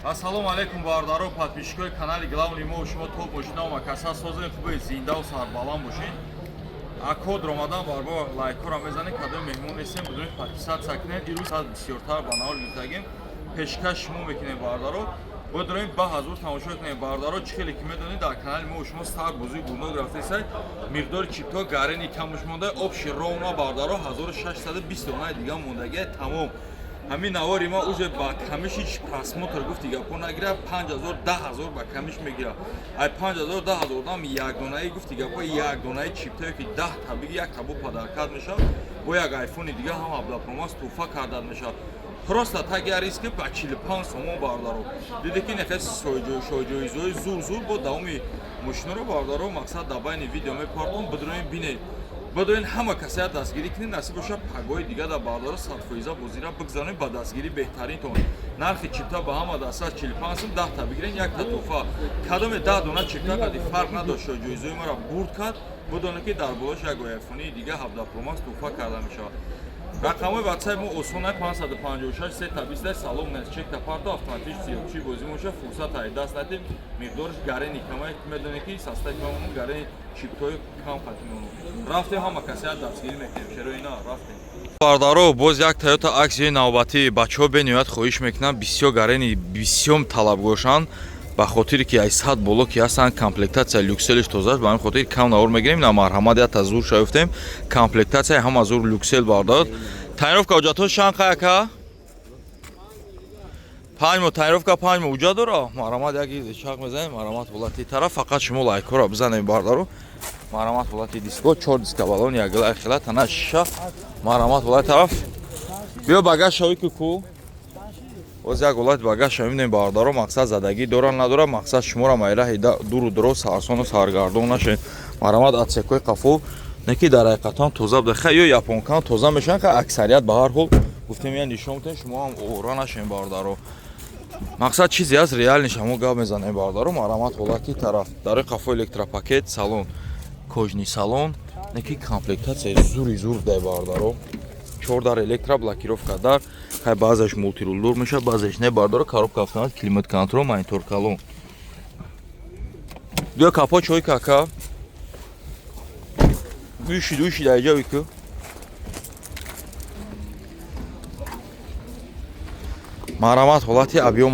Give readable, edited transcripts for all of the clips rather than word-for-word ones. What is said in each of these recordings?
Ассалому алейкум бардаро подписчикои канали главни мо шумо топ бошида макаса созен хубе зинда ва сарбаланд бошед. Акод ромадан барбо лайкора мезанед кадои меҳмон нестем бидуни подписатсия кунед. Ирӯз сад бисёртар ба навор мезагем пешкаш шумо мекунед бардаро бодроим ба ҳазур тамошо кунед бардаро чӣ хеле ки медонед дар канали мо шумо стар бузуи гулнок рафтесад миқдори чипто гарени камуш монда обши роуна бардаро 1620 дона дига мондагия тамом. Ҳамин навори ма уже ба камиш ҳеҷ просмотр гуфти гапо нагира 5000 10000 ба камиш мегира. Ай 5000 10000 дам як донаи гуфти гапо як донаи чиптое ки 10 табиги як кабо падаркад мешавад бо як айфони дига ҳам абдапромас туҳфа кардан мешавад. Просто тагиарист ки ба 45 сомон бардаро диде ки нефес шоҷоизои зур бо давоми мошинаро бардаро мақсад дар байни видео мепартон бидроин бинед بدوین همه کسی دستگیری کنید نصیب باشه پگوی دیگه در بازار 100% بازیرا بگذارید با دستگیری بهترین تون نرخ چیپتا با هم دسته 45 سوم 10 تا بگیرین یک تا توفا کدام 10 دونه چیپتا کدی فرق نداشت جایزه ما را برد کرد بدون که در بلاش یک آیفونی دیگه 17 پرو ماکس توفا کرده میشه رقم واتساپ مو اسونه 556 3 تا 20 سالون نس چک تا پارت автоматически چی بازی میشه فرصت های دست ندیم مقدارش گارنی کمای میدونه که سسته کمون گارنی چیپتوی کم خاطیمون رفته هم کسی دستگیری میکنیم چرا اینا رفتیم бардаро боз як Toyota Axio навбатӣ бачаҳо бениҳоят хоҳиш мекунанд бисёр гарени бисёр талабгошанд ба хотире ки ай 100 боло ки ҳастанд комплектатсия люкселиш тозааш ба ҳамин хотир кам навор мегирем на марҳамат я тазур шафтем комплектатсия ҳама зур люксел бардод тайровка уҷато шанқа яка 5 мо тайровка 5 мо уҷа дора марҳамат яки чақ мезанем марҳамат волати тараф фақат шумо лайкора бизанем бардаро марҳамат волати диско 4 диска балон ягла хила тана шиша марҳамат волати тараф биё багажшави куку боз як волати багажша мебинем бардаро мақсад задагӣ дора надора мақсад шуморо майраҳи дуру дороз сарсону саргардон нашед марҳамат атсекои қафо неки дар ҳақиқатан тоза буда ё японкан тоза мешаванд ки аксарият ба ҳар ҳол гуфтем я нишон мекунем шумо ҳам овора нашем бардаро мақсад чизе аст реал нишамо гап мезанем бардаро марҳамат волати тараф дарои қафо электропакет салон кожни салон неки комплектатсия зури зур дай бардаро 4 дар электро блокировка дар хай баъзаш мултирулдор меша баъзаш не бардаро коробка автомат климат контрол монитор колон биё капо чой кака дуиши дайҷа вику марҳамат ҳолати объём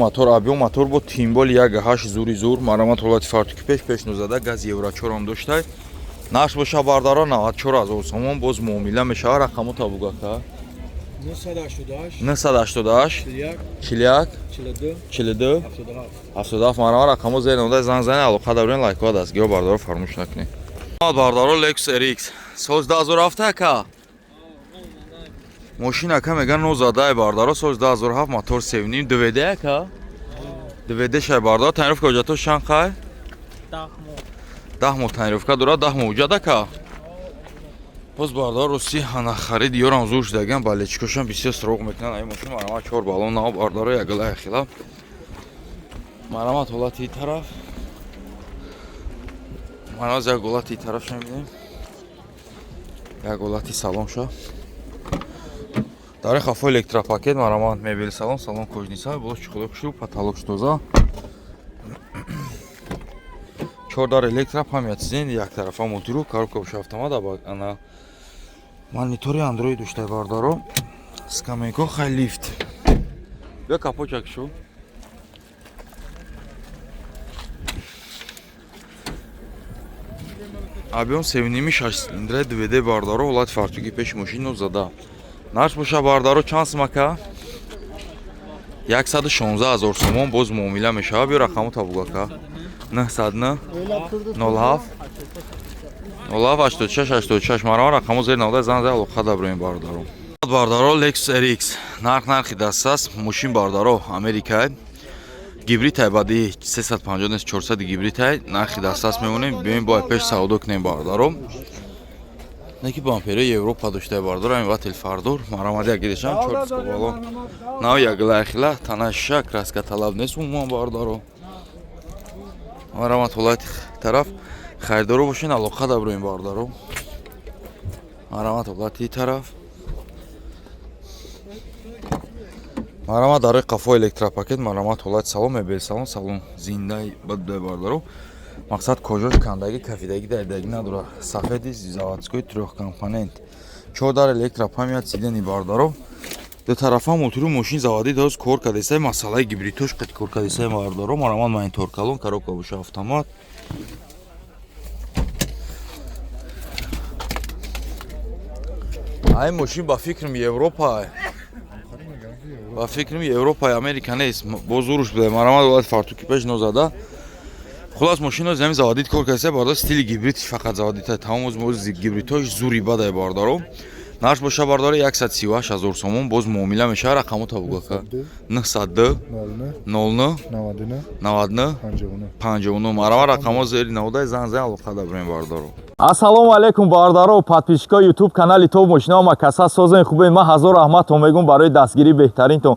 мотор бо тимбол 1.8 зури зур марҳамат ҳолати фартуки пешнӯзада газ евро 4 он доштай нақш боша бардаро 94000 сомон боз муомила мешава рақаму табугака 988 41 42 77 марҳамат рақаму зер номда занг зани алоқа даврен лайкова дастгиҳо бардаро фаромӯш накунед бардаро Lexus RX соз 2007 ака мошина ка меган нозадай бардаро соз 2007 мотор севним DVD ака DVD шай бардаро тайровка уҷато шанқай 10 мо тайровка дора 10 мо уҷад ака боз бардаро рости ҳана харид ёрам зур шудаган балечкошам бисёр суроғ мекунанд ай мошина марҳамат 4 балон нав бардаро ягла хила марҳамат ҳолати тараф марҳамат як ҳолати тараф шамидем як ҳолати салон ша дар хафо электропакет марҳамат мебели салон салон кожниса боло чуқулоқшу потолок тоза 4 дар электро памятизен як тарафа мултиру коробка бош автомат ана монитори андроид доштай бардаро скамейко хай лифт бё капочак шо объем 7.6 цилиндра DVD бардаро ҳолати фартуки пеш мошин зада нарш боша бардаро чанд смака 116000 сомон боз муомила мешава биё рақаму табугака 909 07 86 марҳамат рақаму зер навда занза алоқа даброин бардаро Lexus RX нархи дастаст мошин бардаро Америка гибритай баъди 350 400 гибритай нархи дастаст мемонем биёем бо пеш савдо кунем бардаро неки бампери Европа доштай бардаро ин ватил фардор марҳамат як гидишан 4 диска балон нав ягла хила тана шиша краска талаб нест умуман бардаро марҳамат ҳолати тараф хайрдоро бошен алоқа даброин бардаро марҳамат ҳолати тараф Марамат дарои қафо электропакет, марамат ҳолати салон, мебел салон, салон зиндаи бадудай бардаро. Мақсад кожош кандаги, кафидаги дайдаги надора. Сафеди заводской трёхкомпонент. 4 дар электропамят сидени бардаро. Ду тарафа мотори мошин заводи доз кор кадесай масъалаи гибридош қад кор кадесай бардаро. Марамат монитор калон, коробка боша автомат. Ай мошин ба фикрам Европа. Ба фикрам Европа, Америка нест. Боз уруш буде. Марамат олад фартуки пеш нозада. Хулас мошино зами заводид кор кадесай бардаро. Стили гибрид фақат заводита. Тамом моз гибридош зури бадай бардаро. Наш боша бардаро 138000 сомон. Боз муомила меша рақамота бугака. 902 00 99 59. Марамат рақамо зери наводай занзай алоқа дабрем бардаро. Ассалому алейкум бардаро подписчикои YouTube канали Тоб Мошино ва каса созен хубе ма ҳазор раҳматон мегум барои дастгирии беҳтаринтон.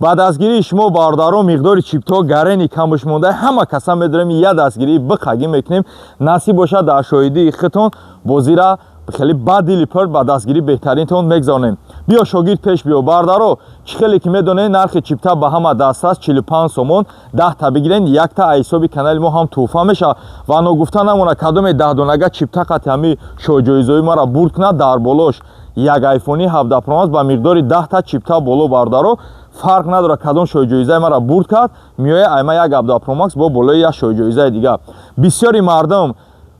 Ба дастгирии шумо бардаро миқдори чиптҳо гарени кам бош монда ҳама каса медорем я дастгирии биқагӣ мекунем насиб боша дар шоҳидии хитон бозира хеле бадили пар ба дастгирии беҳтаринтон мегзонем. Биё шогирд пеш биё бардаро чӣ хеле ки медонед нархи чипта ба ҳама дастаст 45 сомон 10 та бигирен 1 та айсоби канали мо ҳам туҳфа мешавад ва ногуфта намона кадоме 10 донага чипта қати ҳами шоҳҷоизои мара бурд кунад дар болош як айфони 17 Pro Max ба миқдори 10 та чипта боло бардаро фарқ надорад кадом шоҳҷоизаи мара бурд кард миёя айма як 17 Pro Max бо болои як шоҳҷоизаи дига. Бисёри мардум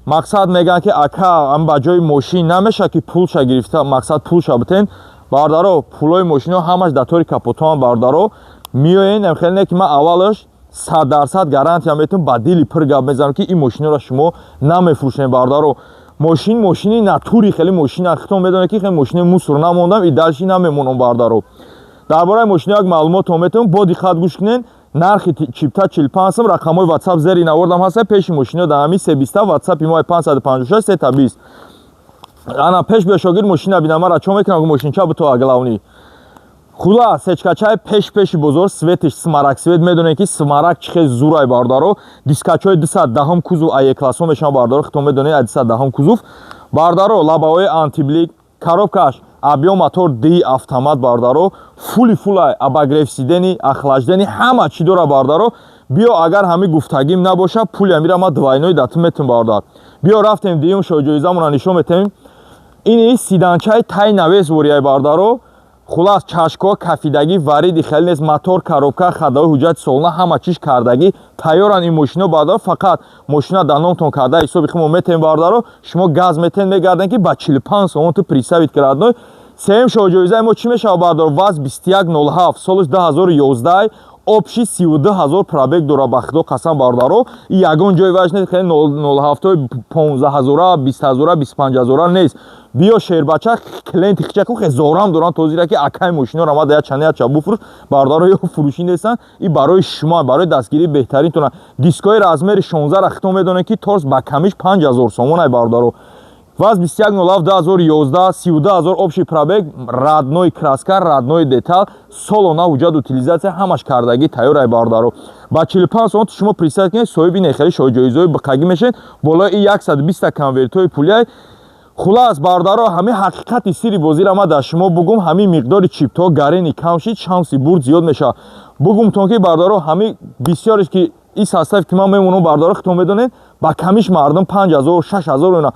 мақсад мегӯянд ки ака ам ба ҷои мошин намеша ки пулша гирифта мақсад пулша битен бардаро пулои мошино ҳамаш дар тори капотон бардаро миёен хеле не ки ман аввалаш 100% гарантия метавонам ба дили пир гап мезанам ки ин мошиноро шумо намефурӯшем бардаро. Мошини натури хеле мошина хитон медонед ки хеле мошини мусор намондам и далши намемонам бардаро. Дар бораи мошина як маълумотро метавонам бо диққат гӯш кунед. Нархи чипта 45 сом, рақамои WhatsApp зери навордам ҳаста пеши мошино дар ҳамин 320 WhatsApp мо 556 320. Ана пеш биё шогирд мошина бинам мара чо мекунам ки мошинча бутоа главни. Хулас сечкачай пеши бозор светиш смарак свет медонед ки смарак чӣ хел зурай бардаро. Дискачои 210 кузов А классон мешавад бардаро хитон медонед 210 кузов бардаро лабаҳои антиблик коробкаш объем мотор D автомат бардаро фулай обогревсидени охлаждени ҳама чӣ дора бардаро. биё агар ҳамин гуфтагим набоша пуля мирама двойной дату метавон бардар. биё рафтем диюм шоҳҷоизамона нишон метавем. ини сиданчаи тай навес ворияй бардаро хулас чашко кафидаги вариди хеле нест мотор коробка хадаҳои ҳуҷҷати солона ҳама чиш кардаги тайёран ин мошино бардаро фақат мошина дар номтон карда ҳисоби химо метавем бардаро шумо газ метавен мегарден ки ба 45 сомон ту присавит кирадной. Сеюм шоҳҷоизаи мо чӣ мешавад бардаро ваз 2107 солиш 2011 обши 32000 пробег дора ба худо қасам бардаро и ягон ҷои ваш нест хеле 07 15000 20000 25000 нест. биё шербача клиенти хичаку ҳезорам доран тозира ки акай мошиноро ама дая чанаяча буфурӯш бардаро ё фурӯшӣ нестан и барои шумо барои дастгирии беҳтаринтона дискои размери 16 ра хитон медонед ки торс ба камиш 5000 сомон ай бардаро. ВАЗ 2107 2011 32000 общий пробег, родной краска, родной деталь, солона ҳуҷҷат утилизация ҳамаш кардаги тайёрай бардаро. Ба 45 сомон шумо присад кунед соҳиби нехели шоҳҷоизои биқагӣ мешед болои 120 конвертҳои пулияй. Хулас бардаро ҳамин ҳақиқати сирри бозира ма дар шумо бугум ҳамин миқдори чиптҳо гарени кам шид шанси бурд зиёд мешавад. Бугумтон ки бардаро ҳамин бисёреш ки ин состав ки ман мемонам бардаро хитон медонед ба камиш мардум 5000 6000 ona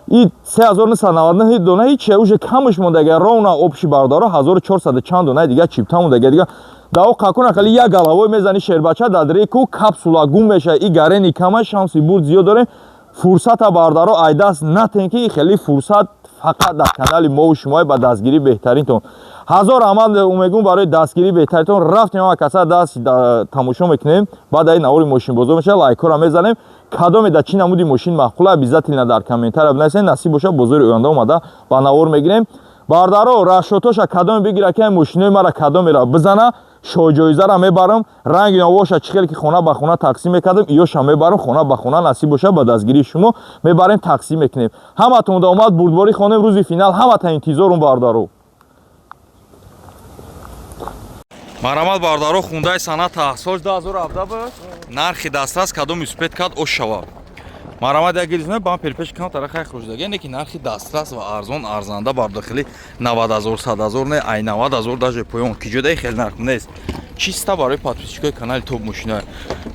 и 3999 дона ҳеч уже камш мондаги ровна обши бардаро 1400 чанд дона дига чипта мондаги дига дао қакуна хали як галавой мезани шербача дар реку капсула гум меша и гарени кама шанси бурд зиёд дорем. Фурсата бардаро айдаст натен ки хели фурсат фақат дар канали мо шумои ба дастгирии беҳтаринтон ҳазор амал умегум барои дастгирии беҳтаринтон рафтем ама каса даст тамошо мекунем баъд ин навори мошинбозо меша лайкора мезанем кадоме дар чӣ намуди мошин махқула обязательно дар комментария бинависед насиб боша бозори оянда омада ба навор мегирем бардаро расшотоша кадоме бигира ки мошинои мара кадомера бизана шоҳҷоизара мебарам ранги навоша чӣ хеле ки хона ба хона тақсим мекардам иёша мебарам хона ба хона насиб боша ба дастгирии шумо мебарем тақсим мекунем. ҳаматон омад бурдборӣ хонем рӯзи финал ҳамата интизорум бардаро. Марамат бардаро хундаи санат таҳсилош 2017 буд. Нархи дастрас кадом успет кард ош шава. Марамад як гидизме бампер пеш кам тарафай хуруждаги не ки нархи дастрас ва арзон арзанда барда хели 90000 100000 не ай 90000 даже поён ки ҷодаи хел нарх нест чиста барои подписчикои канали топ мошина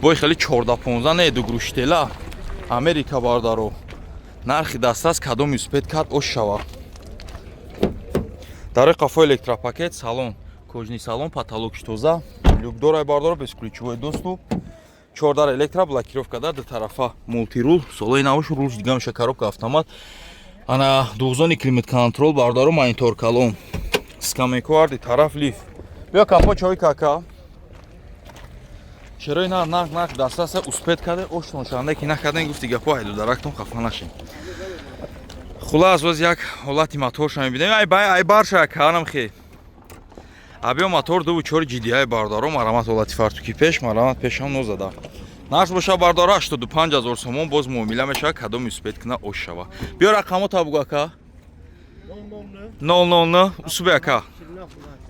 бой хели 14-15 не дугруштела Америка бардаро нархи дастрас кадом юспед кад ош шава дар қафо электропакет салон кожни салон потолокш тоза люкдорай бардаро без ключевой доступ 4 электроблокировка да до тарафа мультирул солои навош рул дигам коробка автомат ана дугзони климат контрол бардаро монитор калон скамекварди тараф лифт бё капо чой кака чарои нах дастаса успед каде оштон шанда ки накаден гуфти гапо айду дарактон хафа нашин хулас воз як ҳолати моторша мебинем ай барша канам хе абё мотор 2.4 GDI бардаро марамат ҳолати фартуки пеш марамат пешам нозада наш боша бардаро 85000 сомон боз муомила мешава кадом юспед кина ош шава бё рақамо табуг ака 009 усубе ака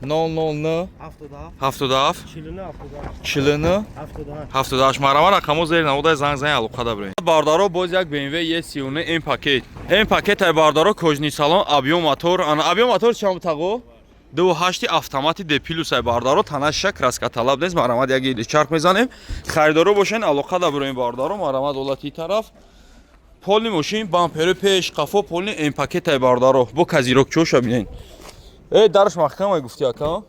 009 77 49 78 марама рақамо зери наводай занг зани алоқада бирем бардаро боз як BMW E39 М пакет М пакет ай бардаро кожни салон абё мотор ана абё мотор чам тағо 2.8 автомати D+ ай бардаро танаша краска талаб нест марамад як иди чарх мезанем харидоро бошен алоқада бирем бардаро марамад олати тараф полни мошин бампери пеш қафо полни М пакет ай бардаро бо казирокчоша бинен дарш махкам ай гуфти ака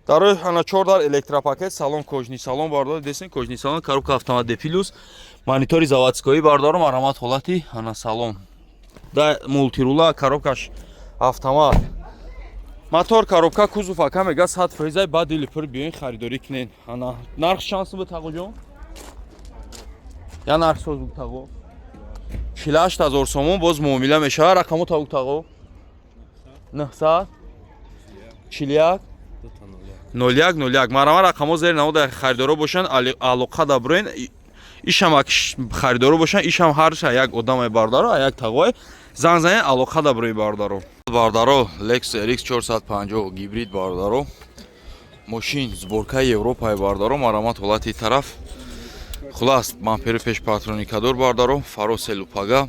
дарои ана 4 электропакет салон кожни салон бардаро десин кожни салон коробка автомат D+ монитори заводскои бардаро марамад ҳолати ана салон да мултирула коробкаш автомат мотор коробка кузов ака мега 100% ба делипер биёин харидорӣ кинен ана нарх шанс бу тағоҷон я нарх соз бу тағо 48000 сомон боз муомила мешава рақамо табук тағо 900 41 01 марама рақамо зери навода харидоро бошан алоқада бурен ишам харидоро бошан ишам ҳарша як одамай бардаро як тағои занзани алоқада бурен бардаро бардаро Lexus RX 450 гибрид бардаро мошин сборкаи Европаи бардаро марамат ҳолати тараф хулас бампери пеш патроникадор бардаро фаросе лупага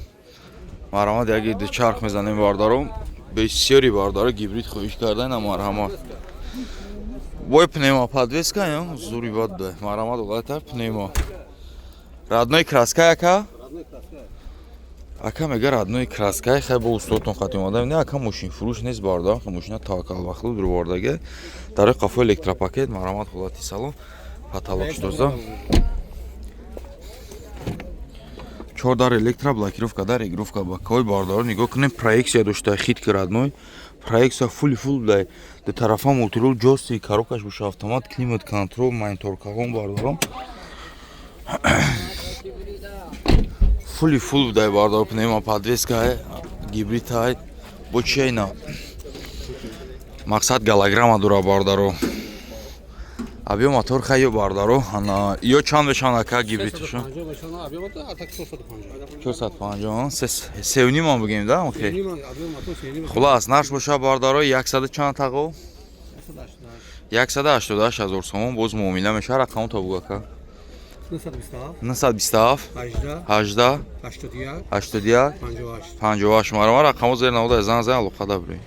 марамат як иди чарх мезанем бардаро бесёри бардаро гибрид хоҳиш кардан марҳамат бой пневма подвеска ё зури бад да марамат ҳолати тараф пневма родной краска ака ака мега родной краскаи хай бо устодтон хати омада не ака мошин фурӯш нест барда мошина таваккал вахлу дурбордаге дар қафо электропакет марамат ҳолати салон потолок штоза 4 электроблокировка дар регировка бакой бардаро нигоҳ кунем проекция дошта хитки родной проекция фул дай до тарафа мултирул ҷости коробкаш боша автомат климат контрол монитор калон бардаро фул дай бардаро пневма подвеска гибрид ай бо чайна мақсад голограмма дура бардаро абё мотор хайё бардаро ана ё чанд бешан ака гибридшо 450 севни ман бигем да окей хулас наш боша бардаро 100 чанд тағо 188000 сомон боз муомила мешава рақамо табуг ака 927 18 81 58 марама рақамо зери навода занг зани алоқада бирем